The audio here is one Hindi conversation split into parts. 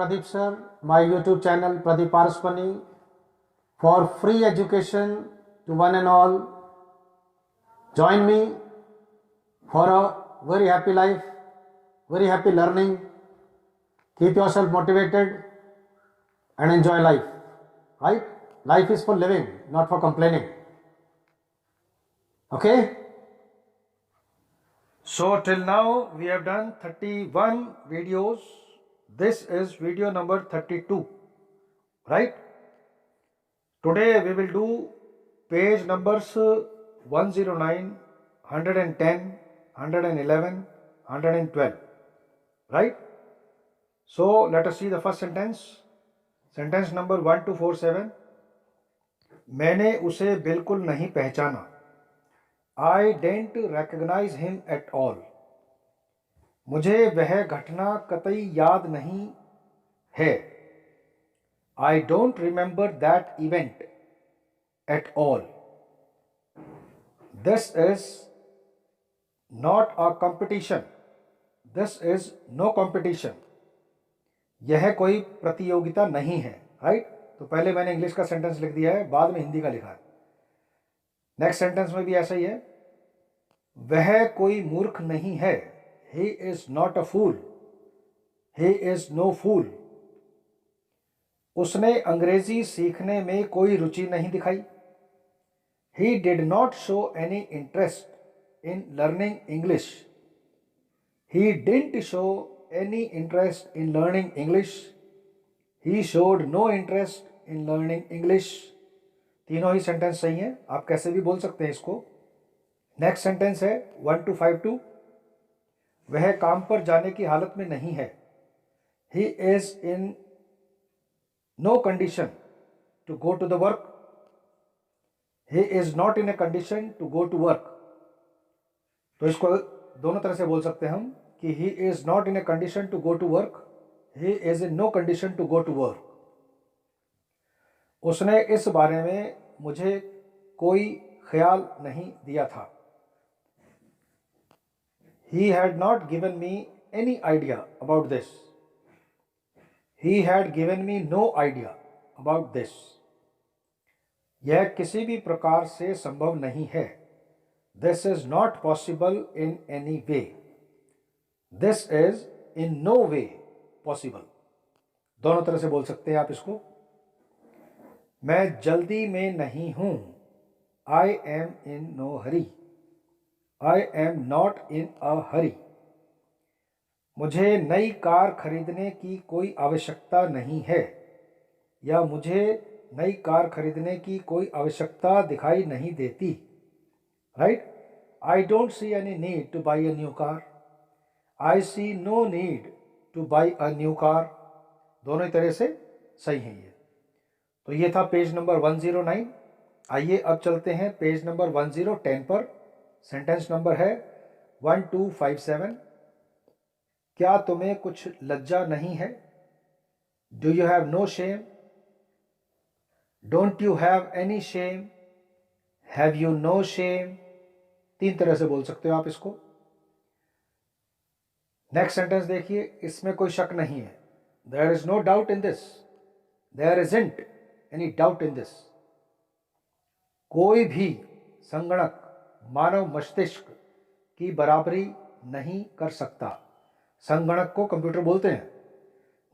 Pradeep sir, my YouTube channel Pradeep Parspani, for free education to one and all. Join me for a very happy life, very happy learning. Keep yourself motivated and enjoy life. Right? Life is for living, not for complaining. Okay? So till now we have done 31 videos. This is video number 32. Right? Today we will do page numbers 109, 110, 111, 112. Right? So let us see the first sentence. Sentence number 1247. मैंने उसे बिल्कुल नहीं पहचाना. I didn't recognize him at all. मुझे वह घटना कतई याद नहीं है. I don't remember that event at all. This is not a competition. This is no competition. यह कोई प्रतियोगिता नहीं है. राइट? तो पहले मैंने इंग्लिश का सेंटेंस लिख दिया है, बाद में हिंदी का लिखा है. नेक्स्ट सेंटेंस में भी ऐसा ही है. वह कोई मूर्ख नहीं है. He is not a fool. He is no fool. उसने अंग्रेजी सीखने में कोई रुचि नहीं दिखाई. He did not show any interest in learning English. He didn't show any interest in learning English. He showed no interest in learning English. तीनों ही सेंटेंस सही हैं. आप कैसे भी बोल सकते हैं इसको. नेक्स्ट सेंटेंस है 1252. वह काम पर जाने की हालत में नहीं है. He is in no condition to go to the work. He is not in a condition to go to work. तो इसको दोनों तरह से बोल सकते हैं हम कि he is not in a condition to go to work. He is in no condition to go to work. उसने इस बारे में मुझे कोई ख्याल नहीं दिया था. He had not given me any idea about this. He had given me no idea about this. यह किसी भी प्रकार से संभव नहीं है. This is not possible in any way. This is in no way possible. दोनों तरह से बोल सकते हैं आप इसको. मैं जल्दी में नहीं हूं. I am in no hurry. I am not in a hurry. मुझे नई कार खरीदने की कोई आवश्यकता नहीं है. या मुझे नई कार खरीदने की कोई आवश्यकता दिखाई नहीं देती. Right? I don't see any need to buy a new car. I see no need to buy a new car. दोनों ही तरह से सही है ये. तो ये था पेज नंबर 109. आइए अब चलते हैं पेज नंबर 1010 पर. सेंटेंस नंबर है 1257. क्या तुम्हें कुछ लज्जा नहीं है? Do you have no shame? Don't you have any shame? Have you no shame? तीन तरह से बोल सकते हो आप इसको. नेक्स्ट सेंटेंस देखिए. इसमें कोई शक नहीं है. There is no doubt in this. There isn't any doubt in this. कोई भी संगणक मानव मस्तिष्क की बराबरी नहीं कर सकता. संगणक को कंप्यूटर बोलते हैं.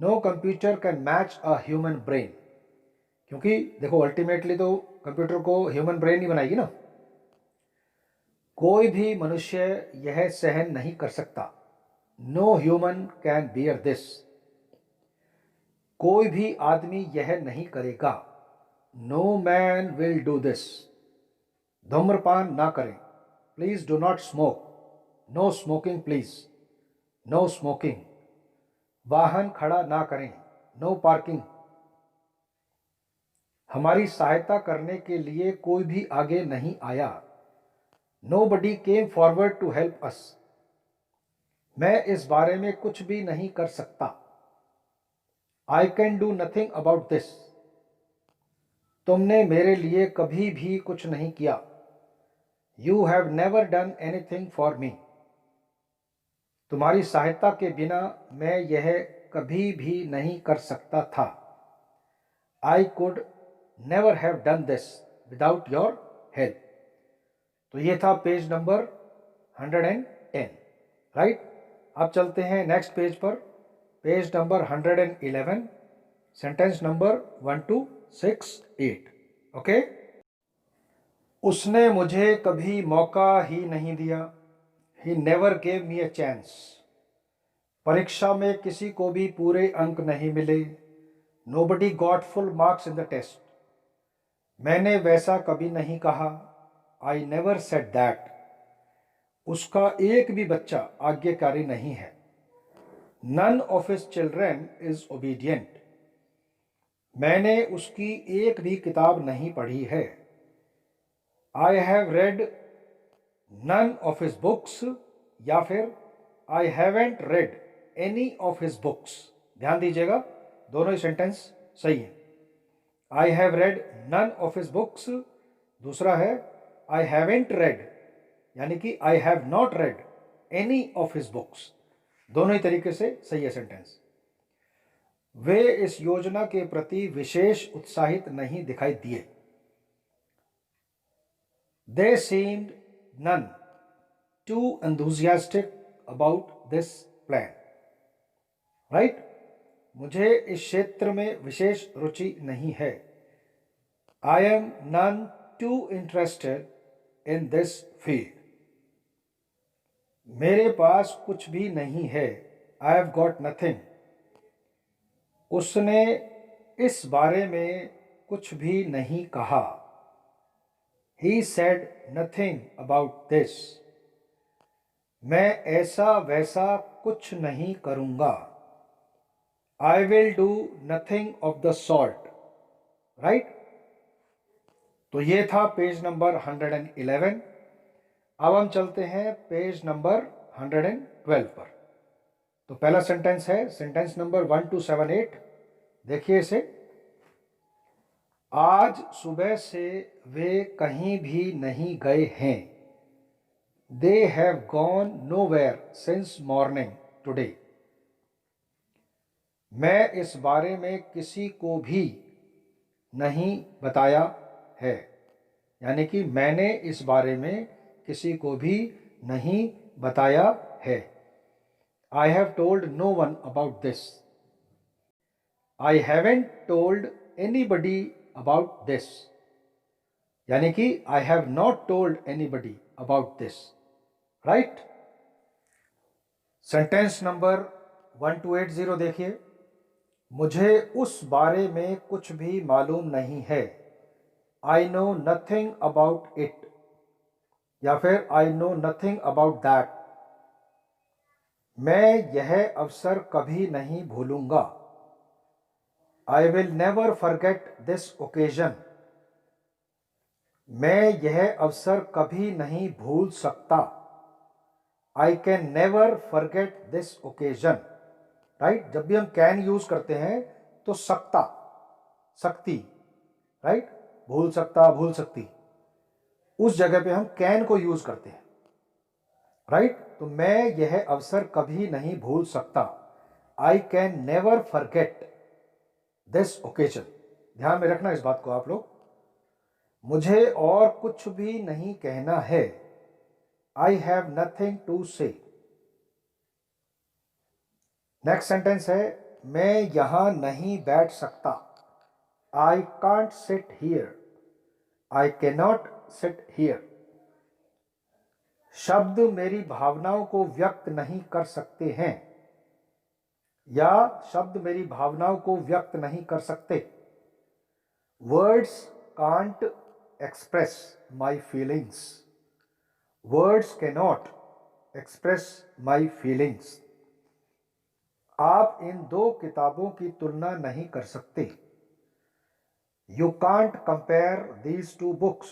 No computer can match a human brain. क्योंकि देखो अल्टीमेटली तो कंप्यूटर को ह्यूमन ब्रेन ही बनाएगी ना. कोई भी मनुष्य यह सहन नहीं कर सकता. No human can bear this. कोई भी आदमी यह नहीं करेगा. No man will do this. धूम्रपान ना करें. Please do not smoke. No smoking please. No smoking. वाहन खड़ा ना करें. No parking. हमारी सहायता करने के लिए कोई भी आगे नहीं आया. Nobody came forward to help us. मैं इस बारे में कुछ भी नहीं कर सकता. I can do nothing about this. तुमने मेरे लिए कभी भी कुछ नहीं किया. You have never done anything for me. तुम्हारी सहायता के बिना मैं यह कभी भी नहीं कर सकता था। I could never have done this without your help. तो ये था पेज नंबर 110, राइट। अब चलते हैं नेक्स्ट पेज पर, page number 111, sentence number 1 to 6, 8। Okay. उसने मुझे कभी मौका ही नहीं दिया। He never gave me a chance. परीक्षा में किसी को भी पूरे अंक नहीं मिले। Nobody got full marks in the test. मैंने वैसा कभी नहीं कहा। I never said that. उसका एक भी बच्चा आज्ञाकारी नहीं है। None of his children is obedient. मैंने उसकी एक भी किताब नहीं पढ़ी है। I have read none of his books, या फिर I haven't read any of his books. ध्यान दीजिएगा, दोनों ही सेंटेंस सही है। I have read none of his books, दूसरा है आई हैवेंट रेड, यानी कि I have not read any of his books. दोनों ही तरीके से सही है सेंटेंस। वे इस योजना के प्रति विशेष उत्साहित नहीं दिखाई दिए। They seemed none too enthusiastic about this plan. Right? मुझे इस क्षेत्र में विशेष रुचि नहीं है। I am none too interested in this field. मेरे पास कुछ भी नहीं है। I have got nothing. उसने इस बारे में कुछ भी नहीं कहा। He said nothing about this. मैं ऐसा वैसा कुछ नहीं करूँगा। I will do nothing of the sort. Right? तो ये था पेज नंबर 111। अब हम चलते हैं पेज नंबर 112 पर। तो पहला सेंटेंस है सेंटेंस नंबर 1 to 7, 8। देखिए इसे। आज सुबह से वे कहीं भी नहीं गए हैं। They have gone nowhere since morning today. मैं इस बारे में किसी को भी नहीं बताया है, यानी कि मैंने इस बारे में किसी को भी नहीं बताया है। I have told no one about this. I haven't told anybody about this, यानी कि I have not told anybody about this. Right. Sentence number 1280 देखिए। मुझे उस बारे में कुछ भी मालूम नहीं है। I know nothing about it, या फिर I know nothing about that. मैं यह अवसर कभी नहीं भूलूंगा। I will never forget this occasion. मैं यह अवसर कभी नहीं भूल सकता। I can never forget this occasion. Right. जब भी हम कैन यूज करते हैं तो सकता, सकती, राइट, भूल सकता, भूल सकती, उस जगह पे हम कैन को यूज करते हैं। राइट। तो मैं यह अवसर कभी नहीं भूल सकता। I can never forget this occasion. ध्यान में रखना इस बात को आप लोग। मुझे और कुछ भी नहीं कहना है। I have nothing to say. Next sentence है मैं यहां नहीं बैठ सकता। I can't sit here. I cannot sit here. शब्द मेरी भावनाओं को व्यक्त नहीं कर सकते हैं, या शब्द मेरी भावनाओं को व्यक्त नहीं कर सकते। Words can't express my feelings. Words cannot express my feelings. आप इन दो किताबों की तुलना नहीं कर सकते। You can't compare these two books.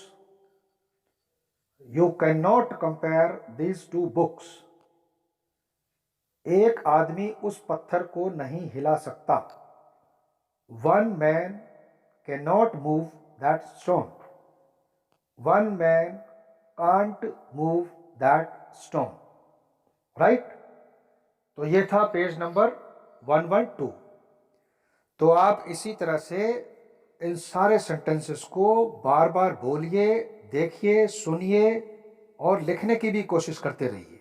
You cannot compare these two books. एक आदमी उस पत्थर को नहीं हिला सकता। One man cannot move that stone. One man can't move that stone. Right. तो ये था पेज नंबर 112। तो आप इसी तरह से इन सारे सेंटेंसेस को बार बार बोलिए, देखिए, सुनिए और लिखने की भी कोशिश करते रहिए।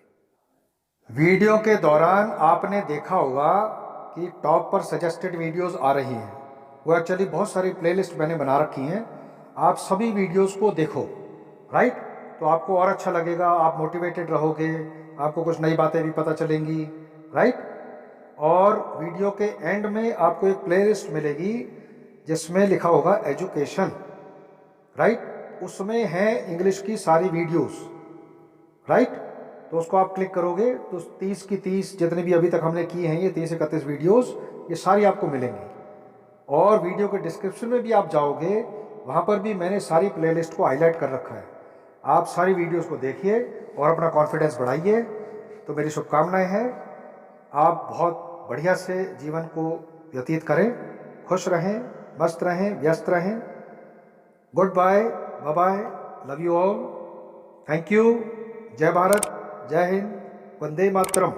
वीडियो के दौरान आपने देखा होगा कि टॉप पर सजेस्टेड वीडियोस आ रही हैं। वो एक्चुअली बहुत सारी प्लेलिस्ट मैंने बना रखी हैं, आप सभी वीडियोस को देखो, राइट? तो आपको और अच्छा लगेगा, आप मोटिवेटेड रहोगे, आपको कुछ नई बातें भी पता चलेंगी, राइट? और वीडियो के एंड में आपको एक प्लेलिस्ट मिलेगी जिसमें लिखा होगा एजुकेशन, राइट? उसमें है इंग्लिश की सारी वीडियोस, राइट? तो उसको आप क्लिक करोगे तो 30 की 30 जितने भी अभी तक हमने किए हैं, ये 30-31 वीडियोस, ये सारी आपको मिलेंगी। और वीडियो के डिस्क्रिप्शन में भी आप जाओगे, वहाँ पर भी मैंने सारी प्लेलिस्ट को हाईलाइट कर रखा है। आप सारी वीडियोस को देखिए और अपना कॉन्फिडेंस बढ़ाइए। तो मेरी शुभकामनाएं हैं, आप बहुत बढ़िया से जीवन को व्यतीत करें, खुश रहें, मस्त रहें, व्यस्त रहें। Good bye, bye bye, love you all, thank you, जय भारत, जय हिंद, वंदे मातरम।